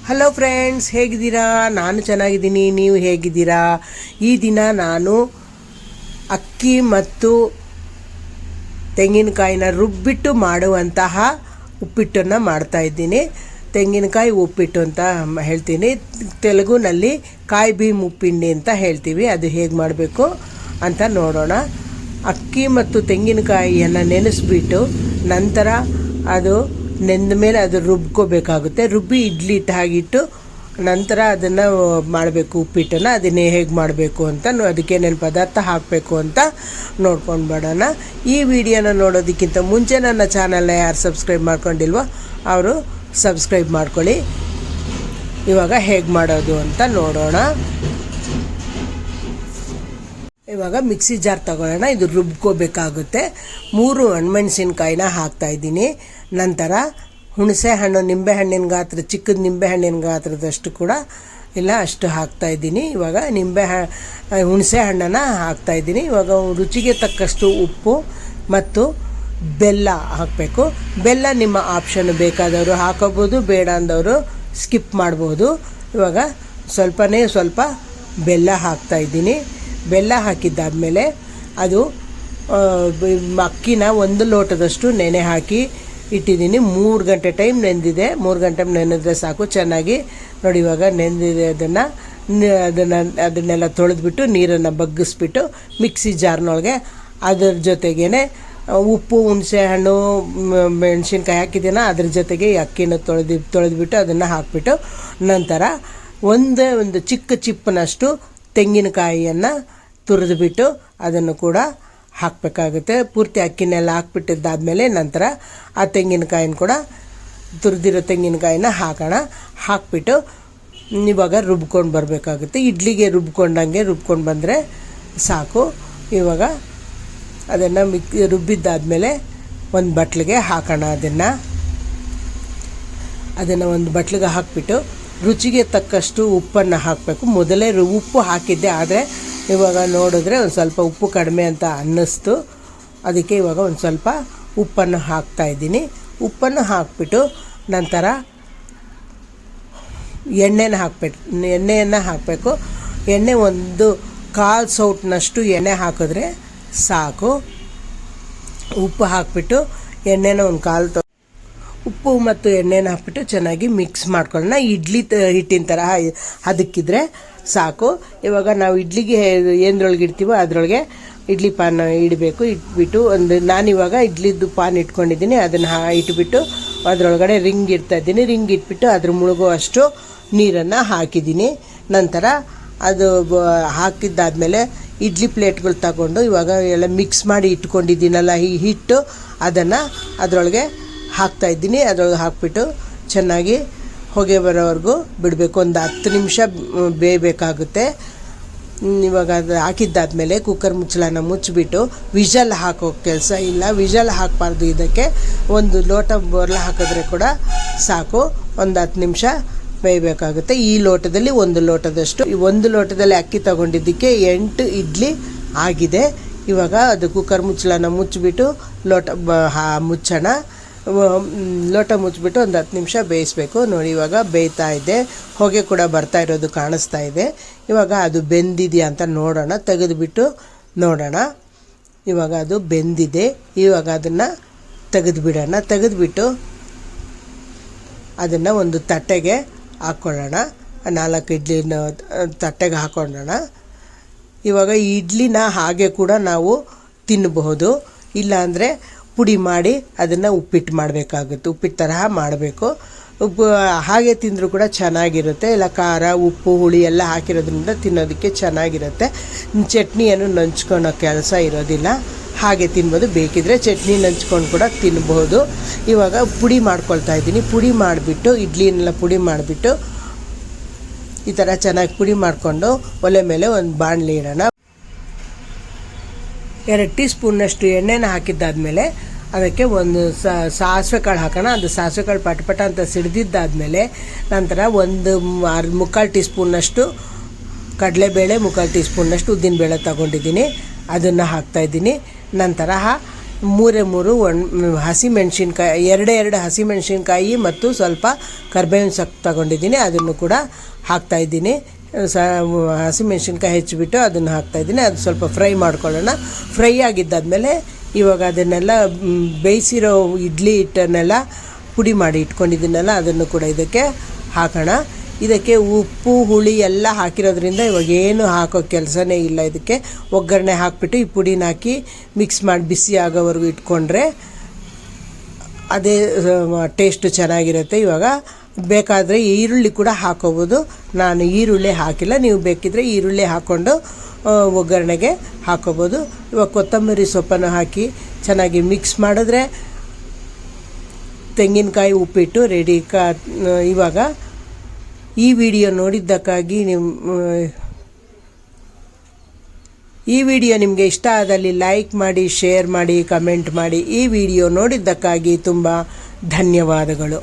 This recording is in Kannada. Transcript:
ಹಲೋ ಫ್ರೆಂಡ್ಸ್, ಹೇಗಿದ್ದೀರಾ? ನಾನು ಚೆನ್ನಾಗಿದ್ದೀನಿ. ನೀವು ಹೇಗಿದ್ದೀರಾ? ಈ ದಿನ ನಾನು ಅಕ್ಕಿ ಮತ್ತು ತೆಂಗಿನಕಾಯಿನ ರುಬ್ಬಿಟ್ಟು ಮಾಡುವಂತಹ ಉಪ್ಪಿಟ್ಟನ್ನು ಮಾಡ್ತಾಯಿದ್ದೀನಿ. ತೆಂಗಿನಕಾಯಿ ಉಪ್ಪಿಟ್ಟು ಅಂತ ಹೇಳ್ತೀನಿ. ತೆಲುಗುನಲ್ಲಿ ಕಾಯಿ ಬೀಮ್ ಉಪ್ಪಿಂಡಿ ಅಂತ ಹೇಳ್ತೀವಿ. ಅದು ಹೇಗೆ ಮಾಡಬೇಕು ಅಂತ ನೋಡೋಣ. ಅಕ್ಕಿ ಮತ್ತು ತೆಂಗಿನಕಾಯಿಯನ್ನು ನೆನೆಸ್ಬಿಟ್ಟು ನಂತರ ಅದು ನೆಂದ ಮೇಲೆ ಅದು ರುಬ್ಕೋಬೇಕಾಗುತ್ತೆ. ರುಬ್ಬಿ ಇಡ್ಲಿ ಹಿಟ್ಟು ಹಾಗಿಟ್ಟು ನಂತರ ಅದನ್ನು ಮಾಡಬೇಕು ಉಪ್ಪಿಟ್ಟನ್ನು. ಅದನ್ನೇ ಹೇಗೆ ಮಾಡಬೇಕು ಅಂತ ಅದಕ್ಕೇನೇನು ಪದಾರ್ಥ ಹಾಕಬೇಕು ಅಂತ ನೋಡ್ಕೊಂಡು ಬಿಡೋಣ. ಈ ವಿಡಿಯೋನ ನೋಡೋದಕ್ಕಿಂತ ಮುಂಚೆ ನನ್ನ ಚಾನಲ್ನ ಯಾರು ಸಬ್ಸ್ಕ್ರೈಬ್ ಮಾಡ್ಕೊಂಡಿಲ್ವೋ ಅವರು ಸಬ್ಸ್ಕ್ರೈಬ್ ಮಾಡ್ಕೊಳ್ಳಿ. ಇವಾಗ ಹೇಗೆ ಮಾಡೋದು ಅಂತ ನೋಡೋಣ. ಇವಾಗ ಮಿಕ್ಸಿ ಜಾರ್ ತಗೊಳ್ಳೋಣ. ಇದು ರುಬ್ಕೋಬೇಕಾಗುತ್ತೆ. 3 ಒಣಮೆಣಸಿನ್ಕಾಯಿನ ಹಾಕ್ತಾಯಿದ್ದೀನಿ. ನಂತರ ಹುಣಸೆ ಹಣ್ಣು, ನಿಂಬೆಹಣ್ಣಿನ ಗಾತ್ರ, ಚಿಕ್ಕದ ನಿಂಬೆಹಣ್ಣಿನ ಗಾತ್ರದಷ್ಟು ಕೂಡ ಇಲ್ಲ ಅಷ್ಟು ಹಾಕ್ತಾಯಿದ್ದೀನಿ. ಇವಾಗ ಹುಣಸೆ ಹಣ್ಣನ್ನು ಹಾಕ್ತಾಯಿದ್ದೀನಿ. ಇವಾಗ ರುಚಿಗೆ ತಕ್ಕಷ್ಟು ಉಪ್ಪು ಮತ್ತು ಬೆಲ್ಲ ಹಾಕಬೇಕು. ಬೆಲ್ಲ ನಿಮ್ಮ ಆಪ್ಷನ್, ಬೇಕಾದವರು ಹಾಕೋಬೋದು, ಬೇಡ ಅಂದವರು ಸ್ಕಿಪ್ ಮಾಡ್ಬೋದು. ಇವಾಗ ಸ್ವಲ್ಪ ಬೆಲ್ಲ ಹಾಕ್ತಾಯಿದ್ದೀನಿ. ಬೆಲ್ಲ ಹಾಕಿದ್ದಾದಮೇಲೆ ಅದು ಅಕ್ಕಿನ 1 ಲೋಟದಷ್ಟು ನೆನೆ ಹಾಕಿ ಇಟ್ಟಿದ್ದೀನಿ. 3 ಗಂಟೆ ಟೈಮ್ ನೆಂದಿದೆ. 3 ಗಂಟೆ ನೆನೆದ್ರೆ ಸಾಕು. ಚೆನ್ನಾಗಿ ನೋಡಿ, ಇವಾಗ ನೆಂದಿದೆ. ಅದನ್ನೆಲ್ಲ ತೊಳೆದ್ಬಿಟ್ಟು ನೀರನ್ನು ಬಗ್ಗಿಸ್ಬಿಟ್ಟು ಮಿಕ್ಸಿ ಜಾರ್ನೊಳಗೆ ಅದ್ರ ಜೊತೆಗೇ ಉಪ್ಪು, ಹುಣಸೆ ಹಣ್ಣು, ಮೆಣಸಿನ್ಕಾಯಿ ಹಾಕಿದ್ದೀನ ಅದ್ರ ಜೊತೆಗೆ ಈ ಅಕ್ಕಿನ ತೊಳೆದ್ಬಿಟ್ಟು ಅದನ್ನು ಹಾಕಿಬಿಟ್ಟು ನಂತರ ಒಂದು ಚಿಕ್ಕ ಚಿಪ್ಪನಷ್ಟು ತೆಂಗಿನಕಾಯಿಯನ್ನು ತುರಿದ್ಬಿಟ್ಟು ಅದನ್ನು ಕೂಡ ಹಾಕಬೇಕಾಗುತ್ತೆ. ಪೂರ್ತಿ ಅಕ್ಕಿನೆಲ್ಲ ಹಾಕ್ಬಿಟ್ಟಿದ್ದಾದಮೇಲೆ ನಂತರ ಆ ತೆಂಗಿನಕಾಯಿನ ಕೂಡ ತುರಿದಿರೋ ತೆಂಗಿನಕಾಯಿನ ಹಾಕ್ಬಿಟ್ಟು ಇವಾಗ ರುಬ್ಕೊಂಡು ಬರಬೇಕಾಗುತ್ತೆ. ಇಡ್ಲಿಗೆ ರುಬ್ಕೊಂಡು ಬಂದರೆ ಸಾಕು. ಇವಾಗ ಅದನ್ನು ರುಬ್ಬಿದ್ದಾದಮೇಲೆ ಒಂದು ಬಟ್ಲಿಗೆ ಹಾಕೋಣ. ಅದನ್ನು ಒಂದು ಬಟ್ಲಿಗೆ ಹಾಕಿಬಿಟ್ಟು ರುಚಿಗೆ ತಕ್ಕಷ್ಟು ಉಪ್ಪನ್ನು ಹಾಕಬೇಕು. ಮೊದಲೇ ಉಪ್ಪು ಹಾಕಿದ್ದೆ, ಆದರೆ ಇವಾಗ ನೋಡಿದ್ರೆ ಒಂದು ಸ್ವಲ್ಪ ಉಪ್ಪು ಕಡಿಮೆ ಅಂತ ಅನ್ನಿಸ್ತು. ಅದಕ್ಕೆ ಇವಾಗ ಒಂದು ಸ್ವಲ್ಪ ಉಪ್ಪನ್ನು ಹಾಕ್ತಾಯಿದ್ದೀನಿ. ಉಪ್ಪನ್ನು ಹಾಕಿಬಿಟ್ಟು ನಂತರ ಎಣ್ಣೆಯನ್ನು ಹಾಕಬೇಕು. ಎಣ್ಣೆ 1/4 ಸೌಟ್ನಷ್ಟು ಎಣ್ಣೆ ಹಾಕಿದ್ರೆ ಸಾಕು. ಉಪ್ಪು ಹಾಕಿಬಿಟ್ಟು ಎಣ್ಣೆನ 1/4 ಉಪ್ಪು ಮತ್ತು ಎಣ್ಣೆನ ಹಾಕ್ಬಿಟ್ಟು ಚೆನ್ನಾಗಿ ಮಿಕ್ಸ್ ಮಾಡ್ಕೊಳ್ಳೋಣ. ಇಡ್ಲಿ ಹಿಟ್ಟಿನ ಥರ ಅದಕ್ಕಿದ್ರೆ ಸಾಕು. ಇವಾಗ ನಾವು ಇಡ್ಲಿಗೆ ಏನರೊಳಗೆ ಇಡ್ತೀವೋ ಅದರೊಳಗೆ ಇಡ್ಲಿ ಪಾನ್ ಇಡಬೇಕು. ಇಟ್ಬಿಟ್ಟು ನಾನಿವಾಗ ಇಡ್ಲಿದ್ದು ಪಾನ್ ಇಟ್ಕೊಂಡಿದ್ದೀನಿ. ಅದನ್ನು ಇಟ್ಬಿಟ್ಟು ಅದರೊಳಗಡೆ ರಿಂಗ್ ಇಡ್ತಾಯಿದ್ದೀನಿ. ರಿಂಗ್ ಇಟ್ಬಿಟ್ಟು ಅದ್ರ ಮುಳುಗುವಷ್ಟು ನೀರನ್ನು ಹಾಕಿದ್ದೀನಿ. ನಂತರ ಅದು ಹಾಕಿದ್ದಾದಮೇಲೆ ಇಡ್ಲಿ ಪ್ಲೇಟ್ಗಳು ತಗೊಂಡು ಇವಾಗ ಎಲ್ಲ ಮಿಕ್ಸ್ ಮಾಡಿ ಇಟ್ಕೊಂಡಿದ್ದೀನಲ್ಲ ಈ ಹಿಟ್ಟು, ಅದನ್ನು ಅದರೊಳಗೆ ಹಾಕ್ತಾಯಿದ್ದೀನಿ. ಅದರೊಳಗೆ ಹಾಕ್ಬಿಟ್ಟು ಚೆನ್ನಾಗಿ ಹೊಗೆ ಬರೋವರೆಗೂ ಬಿಡಬೇಕು. ಒಂದು 10 ನಿಮಿಷ ಬೇಯಬೇಕಾಗುತ್ತೆ. ಇವಾಗ ಅದು ಹಾಕಿದ್ದಾದಮೇಲೆ ಕುಕ್ಕರ್ ಮುಚ್ಚಳನ ಮುಚ್ಚಿಬಿಟ್ಟು ವಿಷಲ್ ಹಾಕೋ ಕೆಲಸ ಇಲ್ಲ. ವಿಷಲ್ ಹಾಕಬಾರ್ದು. ಇದಕ್ಕೆ 1 ಲೋಟ ಬೋರ್ಲ ಹಾಕಿದ್ರೆ ಕೂಡ ಸಾಕು. ಒಂದು 10 ನಿಮಿಷ ಬೇಯಬೇಕಾಗುತ್ತೆ. ಈ ಲೋಟದಲ್ಲಿ 1 ಲೋಟದಷ್ಟು, 1 ಲೋಟದಲ್ಲಿ ಅಕ್ಕಿ ತಗೊಂಡಿದ್ದಕ್ಕೆ 8 ಇಡ್ಲಿ ಆಗಿದೆ. ಇವಾಗ ಅದು ಕುಕ್ಕರ್ ಮುಚ್ಚಳನ ಮುಚ್ಚಿಬಿಟ್ಟು ಮುಚ್ಚೋಣ. ಲೋಟ ಮುಚ್ಚಿಬಿಟ್ಟು ಒಂದು 10 ನಿಮಿಷ ಬೇಯಿಸಬೇಕು. ನೋಡಿ, ಇವಾಗ ಬೇಯ್ತಾ ಇದೆ. ಹೊಗೆ ಕೂಡ ಬರ್ತಾ ಇರೋದು ಕಾಣಿಸ್ತಾ ಇದೆ. ಇವಾಗ ಅದು ಬೆಂದಿದೆಯಾ ಅಂತ ನೋಡೋಣ. ತೆಗೆದುಬಿಟ್ಟು ನೋಡೋಣ. ಇವಾಗ ಅದು ಬೆಂದಿದೆ. ಇವಾಗ ಅದನ್ನು ತೆಗೆದುಬಿಡೋಣ. ತೆಗೆದುಬಿಟ್ಟು ಅದನ್ನು ಒಂದು ತಟ್ಟೆಗೆ ಹಾಕ್ಕೊಳ್ಳೋಣ. 4 ಇಡ್ಲಿನ ತಟ್ಟೆಗೆ ಹಾಕ್ಕೊಳ್ಳೋಣ. ಇವಾಗ ಈ ಇಡ್ಲಿನ ಹಾಗೆ ಕೂಡ ನಾವು ತಿನ್ನಬಹುದು. ಇಲ್ಲಾಂದರೆ ಪುಡಿ ಮಾಡಿ ಅದನ್ನು ಉಪ್ಪಿಟ್ಟು ಮಾಡಬೇಕಾಗುತ್ತೆ. ಉಪ್ಪಿಟ್ಟು ತರಹ ಮಾಡಬೇಕು. ಹಾಗೆ ತಿಂದರೂ ಕೂಡ ಚೆನ್ನಾಗಿರುತ್ತೆ. ಇಲ್ಲ ಖಾರ, ಉಪ್ಪು, ಹುಳಿ ಎಲ್ಲ ಹಾಕಿರೋದ್ರಿಂದ ತಿನ್ನೋದಕ್ಕೆ ಚೆನ್ನಾಗಿರುತ್ತೆ. ಚಟ್ನಿಯನ್ನು ನಂಚ್ಕೊಳೋ ಕೆಲಸ ಇರೋದಿಲ್ಲ. ಹಾಗೆ ತಿನ್ಬೋದು. ಬೇಕಿದ್ರೆ ಚಟ್ನಿ ನಂಚ್ಕೊಂಡು ಕೂಡ ತಿನ್ಬೋದು. ಇವಾಗ ಪುಡಿ ಮಾಡ್ಕೊಳ್ತಾ ಇದ್ದೀನಿ. ಪುಡಿ ಮಾಡಿಬಿಟ್ಟು ಇಡ್ಲಿನೆಲ್ಲ ಪುಡಿ ಮಾಡಿಬಿಟ್ಟು ಈ ಥರ ಚೆನ್ನಾಗಿ ಪುಡಿ ಮಾಡಿಕೊಂಡು ಒಲೆ ಮೇಲೆ ಒಂದು ಬಾಣಲಿ ಇಡೋಣ. 2 ಟೀ ಸ್ಪೂನ್ನಷ್ಟು ಎಣ್ಣೆನ ಹಾಕಿದ್ದಾದಮೇಲೆ ಅದಕ್ಕೆ ಒಂದು ಸಾಸಿವೆ ಕಾಳು ಹಾಕೋಣ. ಅದು ಸಾಸಿವೆ ಕಾಳು ಪಟ ಅಂತ ಸಿಡಿದಿದ್ದಾದಮೇಲೆ ನಂತರ 1/4 ಟೀ ಸ್ಪೂನ್ನಷ್ಟು ಕಡಲೆಬೇಳೆ, 3/4 ಟೀ ಸ್ಪೂನ್ನಷ್ಟು ಉದ್ದಿನಬೇಳೆ ತಗೊಂಡಿದ್ದೀನಿ. ಅದನ್ನು ಹಾಕ್ತಾಯಿದ್ದೀನಿ. ನಂತರ 3 ಹಸಿಮೆಣ್ಸಿನ್ಕಾಯಿ, 2 ಹಸಿಮೆಣ್ಸಿನ್ಕಾಯಿ ಮತ್ತು ಸ್ವಲ್ಪ ಕರ್ಬೇವಿನ ಸೊಪ್ಪು ತಗೊಂಡಿದ್ದೀನಿ, ಅದನ್ನು ಕೂಡ ಹಾಕ್ತಾಯಿದ್ದೀನಿ. ಹಸಿಮೆಣ್ಸಿನ್ಕಾಯಿ ಹೆಚ್ಚಿಬಿಟ್ಟು ಅದನ್ನು ಹಾಕ್ತಾಯಿದ್ದೀನಿ. ಅದು ಸ್ವಲ್ಪ ಫ್ರೈ ಮಾಡ್ಕೊಳ್ಳೋಣ. ಫ್ರೈ ಆಗಿದ್ದಾದಮೇಲೆ ಇವಾಗ ಅದನ್ನೆಲ್ಲ ಬೇಯಿಸಿರೋ ಇಡ್ಲಿ ಹಿಟ್ಟನ್ನೆಲ್ಲ ಪುಡಿ ಮಾಡಿ ಇಟ್ಕೊಂಡಿದ್ದೀನಲ್ಲ ಅದನ್ನು ಕೂಡ ಇದಕ್ಕೆ ಹಾಕೋಣ. ಇದಕ್ಕೆ ಉಪ್ಪು ಹುಳಿ ಎಲ್ಲ ಹಾಕಿರೋದ್ರಿಂದ ಇವಾಗ ಏನು ಹಾಕೋ ಕೆಲಸನೇ ಇಲ್ಲ. ಇದಕ್ಕೆ ಒಗ್ಗರಣೆ ಹಾಕಿಬಿಟ್ಟು ಈ ಪುಡಿನ ಹಾಕಿ ಮಿಕ್ಸ್ ಮಾಡಿ ಬಿಸಿ ಆಗೋವರೆಗೂ ಇಟ್ಕೊಂಡ್ರೆ ಅದೇ ಟೇಸ್ಟು ಚೆನ್ನಾಗಿರುತ್ತೆ. ಇವಾಗ ಬೇಕಾದರೆ ಈರುಳ್ಳಿ ಕೂಡ ಹಾಕೋಬೋದು. ನಾನು ಈರುಳ್ಳಿ ಹಾಕಿಲ್ಲ, ನೀವು ಬೇಕಿದ್ದರೆ ಈರುಳ್ಳಿ ಹಾಕ್ಕೊಂಡು ಒಗ್ಗರಣೆಗೆ ಹಾಕೋಬೋದು. ಇವಾಗ ಕೊತ್ತಂಬರಿ ಸೊಪ್ಪನ್ನು ಹಾಕಿ ಚೆನ್ನಾಗಿ ಮಿಕ್ಸ್ ಮಾಡಿದ್ರೆ ತೆಂಗಿನಕಾಯಿ ಉಪ್ಪಿಟ್ಟು ರೆಡಿ. ಇವಾಗ ಈ ವಿಡಿಯೋ ನೋಡಿದ್ದಕ್ಕಾಗಿ ಈ ವಿಡಿಯೋ ನಿಮಗೆ ಇಷ್ಟ ಆದಲ್ಲಿ ಲೈಕ್ ಮಾಡಿ, ಶೇರ್ ಮಾಡಿ, ಕಮೆಂಟ್ ಮಾಡಿ. ಈ ವಿಡಿಯೋ ನೋಡಿದ್ದಕ್ಕಾಗಿ ತುಂಬ ಧನ್ಯವಾದಗಳು.